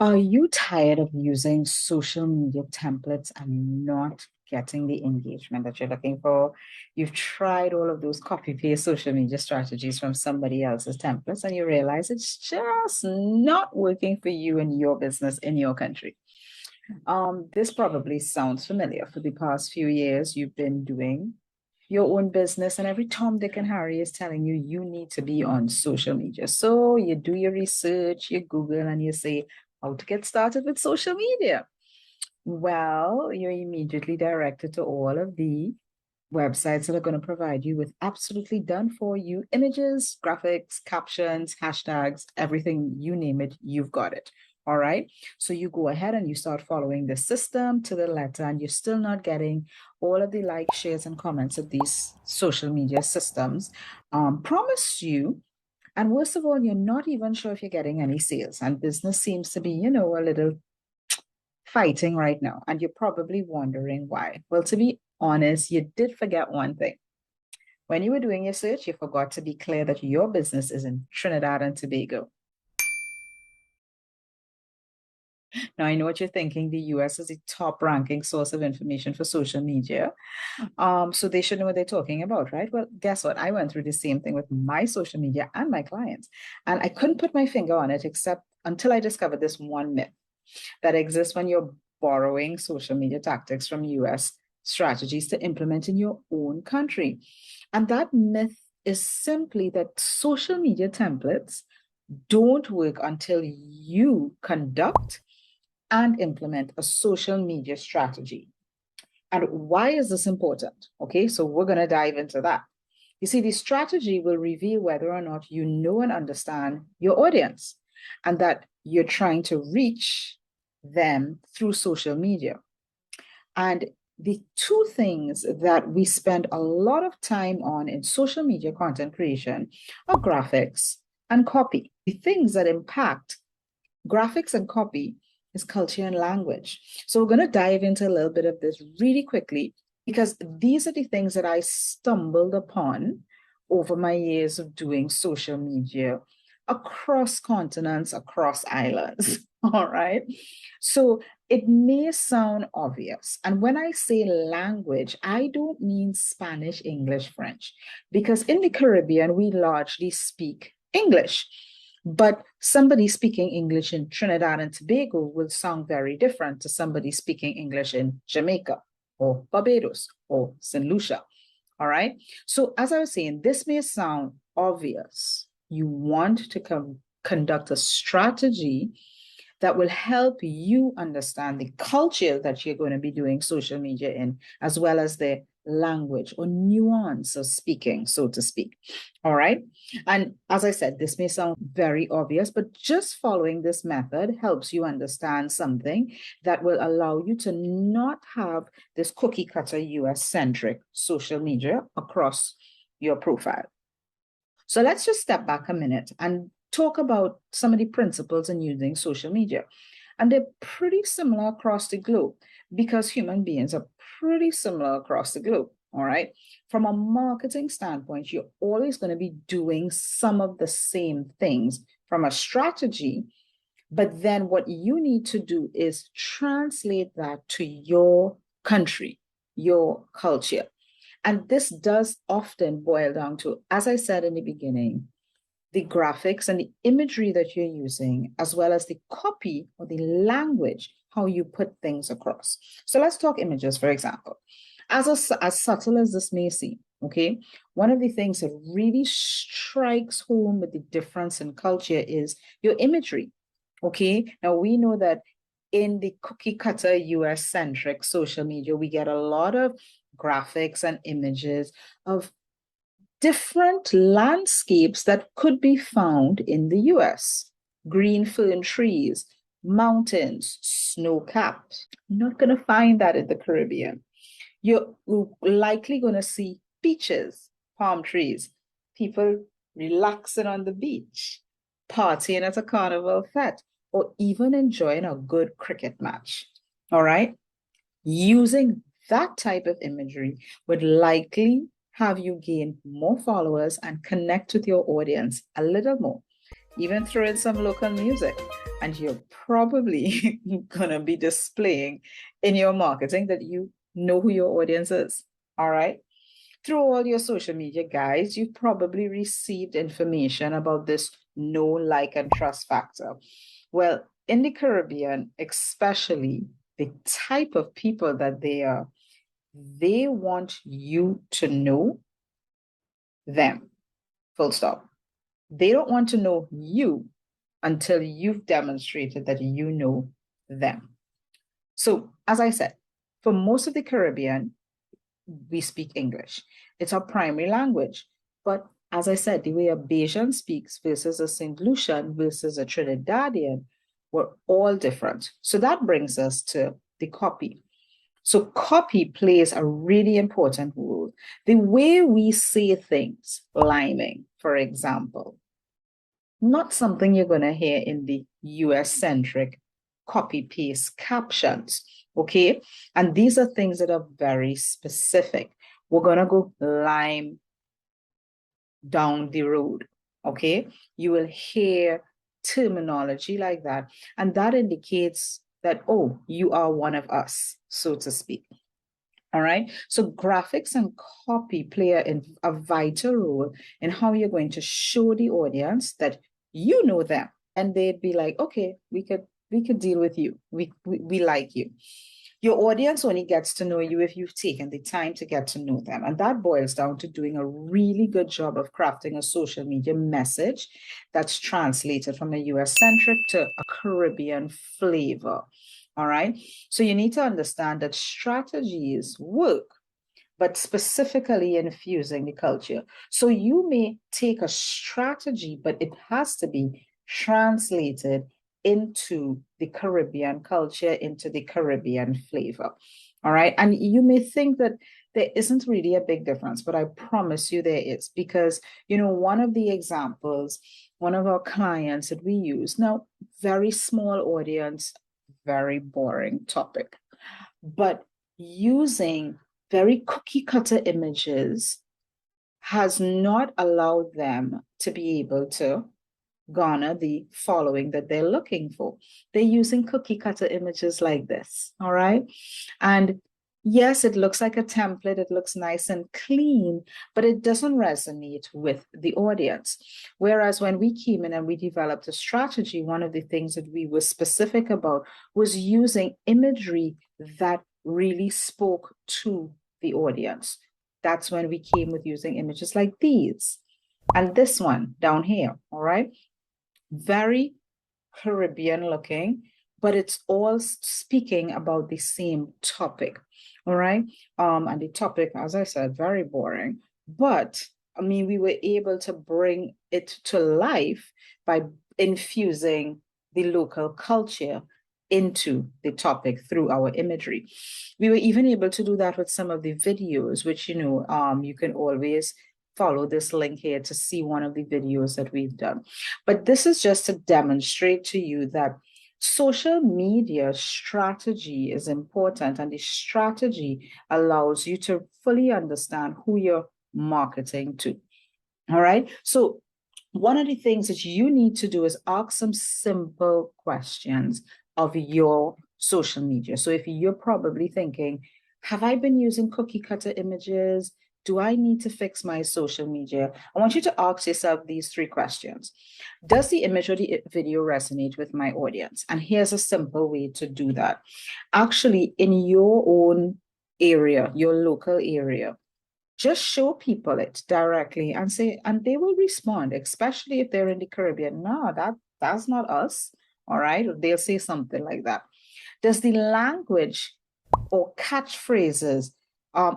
Are you tired of using social media templates and not getting the engagement that you're looking for? You've tried all of those copy paste social media strategies from somebody else's templates and you realize it's just not working for you and your business in your country. This probably sounds familiar. For the past few years, you've been doing your own business, and every Tom, Dick, and Harry is telling you you need to be on social media. So you do your research, you Google, and you say, how to get started with social media. Well, you're immediately directed to all of the websites that are going to provide you with absolutely done for you images, graphics, captions, hashtags, everything, you name it, you've got it. All right. So you go ahead and you start following the system to the letter, and you're still not getting all of the likes, shares, and comments that these social media systems promise you. And worst of all, you're not even sure if you're getting any sales. And business seems to be, a little fighting right now. And you're probably wondering why. Well, to be honest, you did forget one thing. When you were doing your search, you forgot to be clear that your business is in Trinidad and Tobago. Now, I know what you're thinking. The US is the top ranking source of information for social media. So they should know what they're talking about, right? Well, guess what? I went through the same thing with my social media and my clients. And I couldn't put my finger on it except until I discovered this one myth that exists when you're borrowing social media tactics from US strategies to implement in your own country. And that myth is simply that social media templates don't work until you conduct and implement a social media strategy. And why is this important? Okay, so we're going to dive into that. You see, the strategy will reveal whether or not you know and understand your audience and that you're trying to reach them through social media. And the two things that we spend a lot of time on in social media content creation are graphics and copy. The things that impact graphics and copy is culture and language. So we're going to dive into a little bit of this really quickly because these are the things that I stumbled upon over my years of doing social media across continents, across islands. All right. So it may sound obvious. And when I say language, I don't mean Spanish, English, French, because in the Caribbean, we largely speak English. But somebody speaking English in Trinidad and Tobago will sound very different to somebody speaking English in Jamaica or Barbados or St. Lucia. All right. So as I was saying, this may sound obvious. You want to conduct a strategy that will help you understand the culture that you're going to be doing social media in, as well as the language or nuance of speaking, so to speak. All right. And as I said, this may sound very obvious, but just following this method helps you understand something that will allow you to not have this cookie cutter US centric social media across your profile. So let's just step back a minute and talk about some of the principles in using social media. And they're pretty similar across the globe because human beings are pretty similar across the globe. All right. From a marketing standpoint, you're always going to be doing some of the same things from a strategy. But then what you need to do is translate that to your country, your culture. And this does often boil down to, as I said in the beginning, the graphics and the imagery that you're using, as well as the copy or the language, how you put things across. So let's talk images, for example. As subtle as this may seem, okay, one of the things that really strikes home with the difference in culture is your imagery. Okay, now we know that in the cookie cutter US centric social media, we get a lot of graphics and images of different landscapes that could be found in the US. Green fern trees, mountains, snow capped. You're not going to find that in the Caribbean. You're likely going to see beaches, palm trees, people relaxing on the beach, partying at a carnival fete, or even enjoying a good cricket match. All right. Using that type of imagery would likely have you gain more followers and connect with your audience a little more. even throw in some local music, and you're probably gonna be displaying in your marketing that you know who your audience is. All right. Through all your social media guides, you've probably received information about this know, like, and trust factor. Well, in the Caribbean, especially the type of people that they are, they want you to know them, full stop. They don't want to know you until you've demonstrated that you know them. So, as I said, for most of the Caribbean, we speak English. It's our primary language. But as I said, the way a Bajan speaks versus a St. Lucian versus a Trinidadian, we're all different. So that brings us to the copy. So copy plays a really important role. The way we say things, liming, for example, not something you're going to hear in the US-centric copy-paste captions, okay? And these are things that are very specific. We're going to go lime down the road, okay? You will hear terminology like that, and that indicates that, oh, you are one of us, so to speak. All right. So graphics and copy play a vital role in how you're going to show the audience that you know them, and they'd be like, okay, we could deal with you. We like you. Your audience only gets to know you if you've taken the time to get to know them. And that boils down to doing a really good job of crafting a social media message that's translated from a US centric to a Caribbean flavor. All right. So you need to understand that strategies work, but specifically infusing the culture. So you may take a strategy, but it has to be translated into the Caribbean culture, into the Caribbean flavor. All right. And you may think that there isn't really a big difference, but I promise you there is, because, one of the examples, one of our clients that we use now, very small audience, very boring topic, but using very cookie cutter images has not allowed them to be able to garner the following that they're looking for. They're using cookie cutter images like this, all right? And yes, it looks like a template, it looks nice and clean, but it doesn't resonate with the audience. Whereas when we came in and we developed a strategy, one of the things that we were specific about was using imagery that really spoke to the audience. That's when we came with using images like these and this one down here, all right? Very Caribbean looking, but it's all speaking about the same topic. All right. And the topic, as I said, very boring. But I mean, we were able to bring it to life by infusing the local culture into the topic through our imagery. We were even able to do that with some of the videos, which you can always follow this link here to see one of the videos that we've done. But this is just to demonstrate to you that social media strategy is important, and the strategy allows you to fully understand who you're marketing to. All right. So one of the things that you need to do is ask some simple questions of your social media. So if you're probably thinking, have I been using cookie cutter images? Do I need to fix my social media? I want you to ask yourself these 3 questions. Does the image or the video resonate with my audience? And here's a simple way to do that. Actually, in your own area, your local area, just show people it directly and say, and they will respond, especially if they're in the Caribbean. No, that's not us. All right. They'll say something like that. Does the language or catchphrases,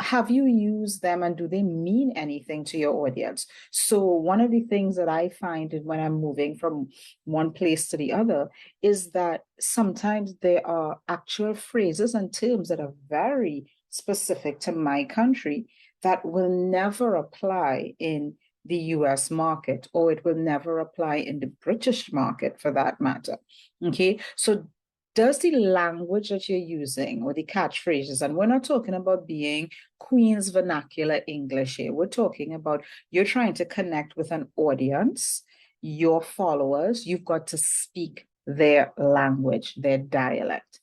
have you used them and do they mean anything to your audience? So one of the things that I find when I'm moving from one place to the other is that sometimes there are actual phrases and terms that are very specific to my country that will never apply in the US market, or it will never apply in the British market for that matter. Okay, so does the language that you're using or the catchphrases, and we're not talking about being Queen's vernacular English here, we're talking about you're trying to connect with an audience, your followers, you've got to speak their language, their dialect.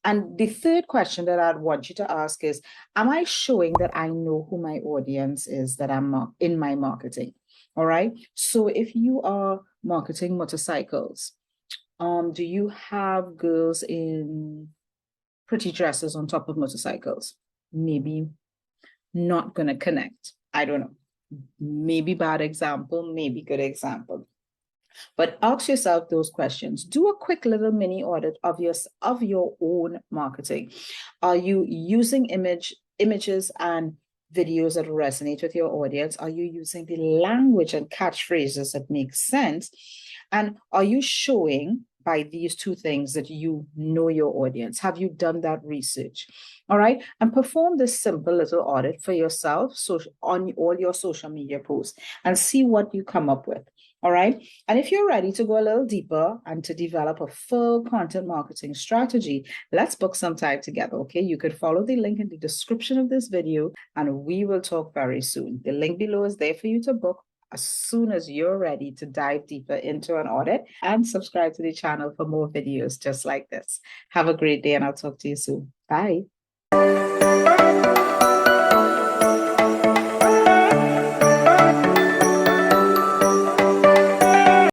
And the third question that I'd want you to ask is, am I showing that I know who my audience is that I'm in my marketing? All right. So if you are marketing motorcycles, do you have girls in pretty dresses on top of motorcycles? Maybe not gonna connect. I don't know. Maybe bad example, maybe good example. But ask yourself those questions. Do a quick little mini audit of your own marketing. Are you using images and videos that resonate with your audience? Are you using the language and catchphrases that make sense? And are you showing by these two things that you know your audience? Have you done that research? All right. And perform this simple little audit for yourself on all your social media posts and see what you come up with. All right. And if you're ready to go a little deeper and to develop a full content marketing strategy, let's book some time together. Okay. You could follow the link in the description of this video and we will talk very soon. The link below is there for you to book as soon as you're ready to dive deeper into an audit, and subscribe to the channel for more videos just like this. Have a great day and I'll talk to you soon. Bye.